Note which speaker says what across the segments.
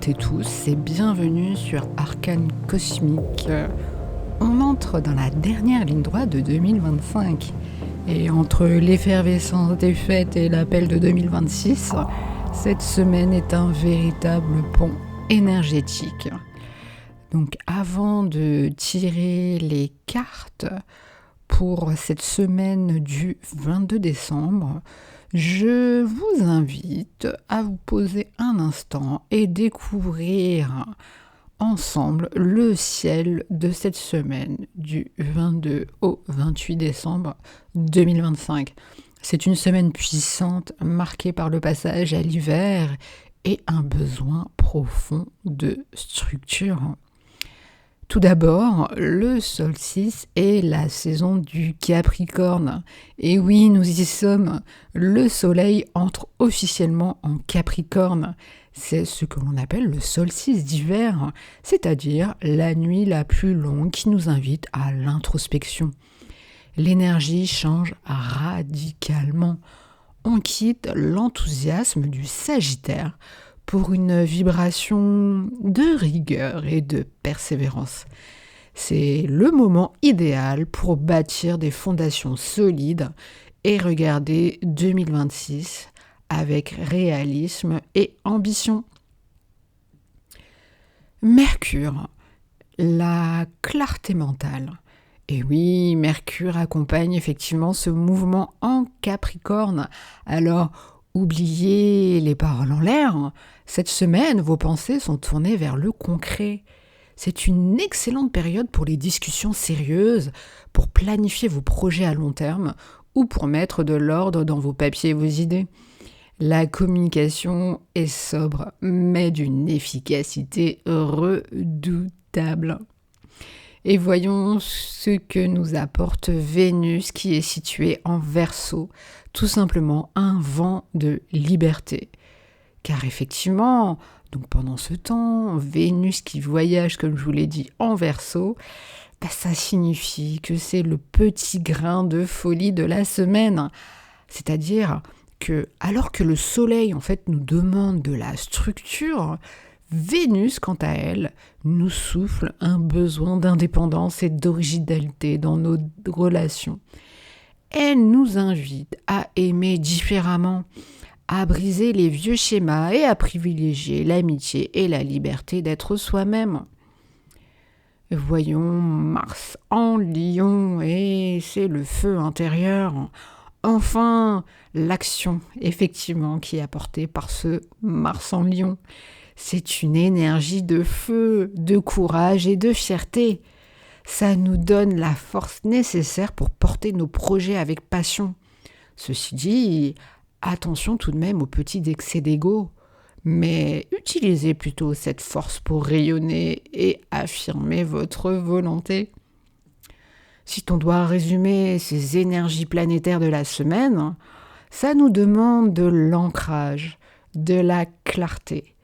Speaker 1: toutes et tous et bienvenue sur Arcane Cosmique. On entre dans la dernière ligne droite de 2025 et entre l'effervescence des fêtes et l'appel de 2026, cette semaine est un véritable pont énergétique. Donc avant de tirer les cartes pour cette semaine du 22 décembre, je vous invite à vous poser un instant et découvrir ensemble le ciel de cette semaine du 22 au 28 décembre 2025. C'est une semaine puissante marquée par le passage à l'hiver et un besoin profond de structure. Tout d'abord, le solstice est la saison du Capricorne. Et oui, nous y sommes. Le soleil entre officiellement en Capricorne. C'est ce que l'on appelle le solstice d'hiver, c'est-à-dire la nuit la plus longue qui nous invite à l'introspection. L'énergie change radicalement. On quitte l'enthousiasme du Sagittaire pour une vibration de rigueur et de persévérance. C'est le moment idéal pour bâtir des fondations solides et regarder 2026 avec réalisme et ambition. Mercure, la clarté mentale. Et oui, Mercure accompagne effectivement ce mouvement en Capricorne. Alors, oubliez les paroles en l'air. Cette semaine, vos pensées sont tournées vers le concret. C'est une excellente période pour les discussions sérieuses, pour planifier vos projets à long terme ou pour mettre de l'ordre dans vos papiers et vos idées. La communication est sobre, mais d'une efficacité redoutable. Et voyons ce que nous apporte Vénus qui est située en Verseau, tout simplement un vent de liberté. Car effectivement, donc pendant ce temps, Vénus qui voyage, comme je vous l'ai dit, en Verseau, ça signifie que c'est le petit grain de folie de la semaine. C'est-à-dire que, alors que le Soleil, en fait, nous demande de la structure, Vénus, quant à elle, nous souffle un besoin d'indépendance et d'originalité dans nos relations. Elle nous invite à aimer différemment, à briser les vieux schémas et à privilégier l'amitié et la liberté d'être soi-même. Voyons Mars en Lion, et c'est le feu intérieur. Enfin, l'action, effectivement, qui est apportée par ce Mars en Lion. C'est une énergie de feu, de courage et de fierté. Ça nous donne la force nécessaire pour porter nos projets avec passion. Ceci dit, attention tout de même aux petits excès d'ego, mais utilisez plutôt cette force pour rayonner et affirmer votre volonté. Si on doit résumer ces énergies planétaires de la semaine, ça nous demande de l'ancrage, de la clarté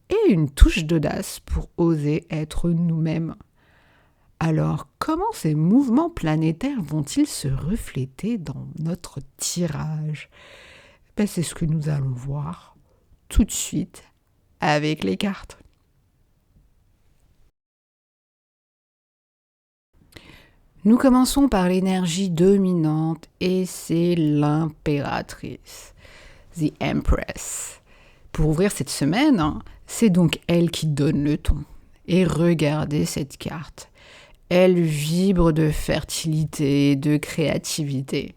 Speaker 1: et une touche d'audace pour oser être nous-mêmes. Alors, comment ces mouvements planétaires vont-ils se refléter dans notre tirage ? C'est ce que nous allons voir tout de suite avec les cartes. Nous commençons par l'énergie dominante et c'est l'impératrice, the Empress. Pour ouvrir cette semaine, c'est donc elle qui donne le ton. Et regardez cette carte. Elle vibre de fertilité et de créativité.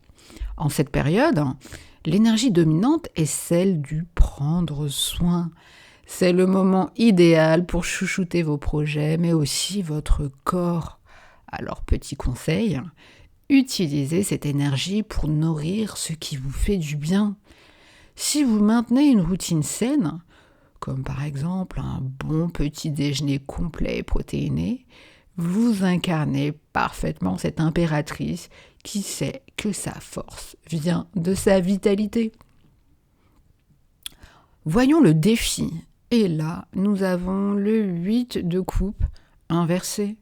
Speaker 1: En cette période, l'énergie dominante est celle du prendre soin. C'est le moment idéal pour chouchouter vos projets, mais aussi votre corps. Alors, petit conseil, utilisez cette énergie pour nourrir ce qui vous fait du bien. Si vous maintenez une routine saine, comme par exemple un bon petit déjeuner complet et protéiné, vous incarnez parfaitement cette impératrice qui sait que sa force vient de sa vitalité. Voyons le défi. Et là, nous avons le 8 de coupe inversé.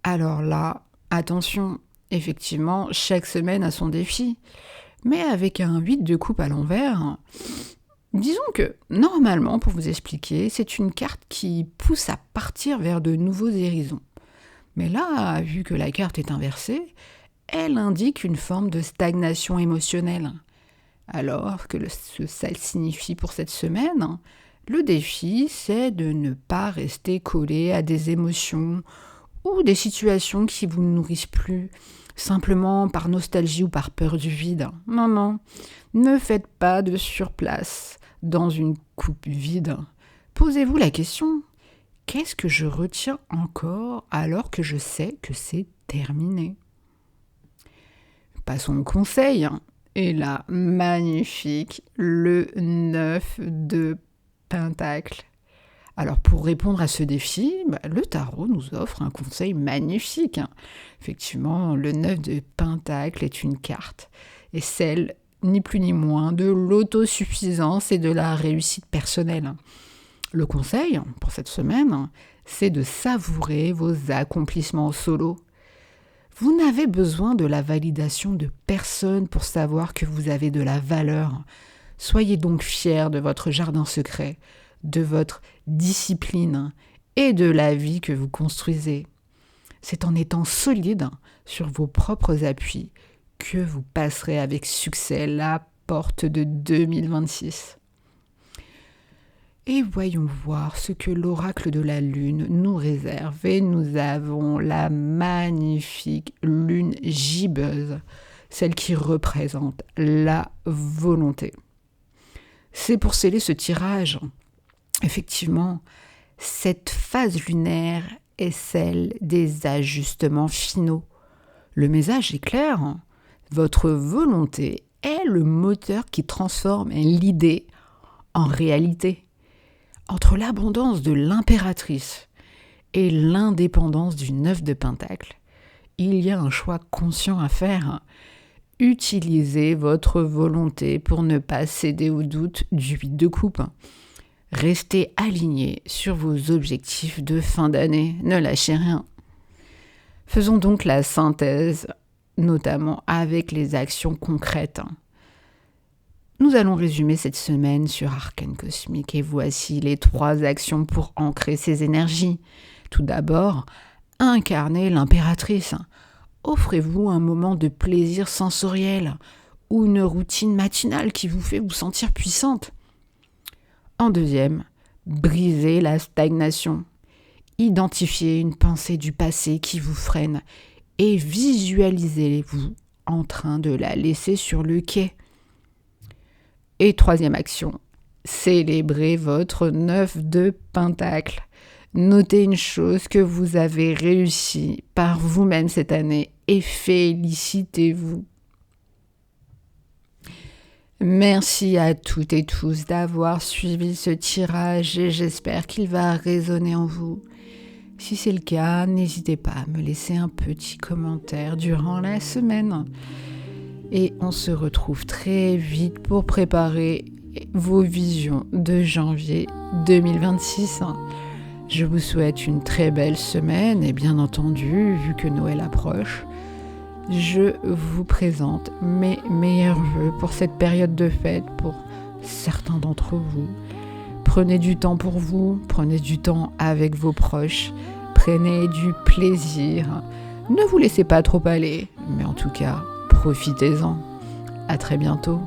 Speaker 1: Alors là, attention, effectivement, chaque semaine a son défi. Mais avec un 8 de coupe à l'envers, Disons que, normalement, pour vous expliquer, c'est une carte qui pousse à partir vers de nouveaux horizons. Mais là, vu que la carte est inversée, elle indique une forme de stagnation émotionnelle. Alors que ça signifie pour cette semaine, le défi, c'est de ne pas rester collé à des émotions ou des situations qui vous nourrissent plus, simplement par nostalgie ou par peur du vide. Non, non, ne faites pas de surplace dans une coupe vide. Posez-vous la question, qu'est-ce que je retiens encore alors que je sais que c'est terminé ? Passons au conseil. Et là, magnifique, le 9 de Pentacle. Alors pour répondre à ce défi, le tarot nous offre un conseil magnifique. Effectivement, le 9 de Pentacle est une carte, et celle, ni plus ni moins, de l'autosuffisance et de la réussite personnelle. Le conseil, pour cette semaine, c'est de savourer vos accomplissements solo. Vous n'avez besoin de la validation de personne pour savoir que vous avez de la valeur. Soyez donc fiers de votre jardin secret, de votre discipline et de la vie que vous construisez. C'est en étant solide sur vos propres appuis que vous passerez avec succès la porte de 2026. Et voyons voir ce que l'oracle de la lune nous réserve. Et nous avons la magnifique lune gibbeuse, celle qui représente la volonté. C'est pour sceller ce tirage. Effectivement, cette phase lunaire est celle des ajustements finaux. Le message est clair. Votre volonté est le moteur qui transforme l'idée en réalité. Entre l'abondance de l'impératrice et l'indépendance du 9 de Pentacle, il y a un choix conscient à faire. Utilisez votre volonté pour ne pas céder au doute du 8 de coupe. Restez aligné sur vos objectifs de fin d'année, ne lâchez rien. Faisons donc la synthèse, notamment avec les actions concrètes. Nous allons résumer cette semaine sur Arcane Cosmique et voici les 3 actions pour ancrer ces énergies. Tout d'abord, incarnez l'impératrice. Offrez-vous un moment de plaisir sensoriel ou une routine matinale qui vous fait vous sentir puissante. En deuxième, brisez la stagnation. Identifiez une pensée du passé qui vous freine et visualisez-vous en train de la laisser sur le quai. Et troisième action, célébrez votre 9 de Pentacle. Notez une chose que vous avez réussi par vous-même cette année et félicitez-vous. Merci à toutes et tous d'avoir suivi ce tirage et j'espère qu'il va résonner en vous. Si c'est le cas, n'hésitez pas à me laisser un petit commentaire durant la semaine. Et on se retrouve très vite pour préparer vos visions de janvier 2026. Je vous souhaite une très belle semaine et bien entendu, vu que Noël approche, je vous présente mes meilleurs vœux pour cette période de fête pour certains d'entre vous. Prenez du temps pour vous, prenez du temps avec vos proches, prenez du plaisir. Ne vous laissez pas trop aller, mais en tout cas, profitez-en. À très bientôt.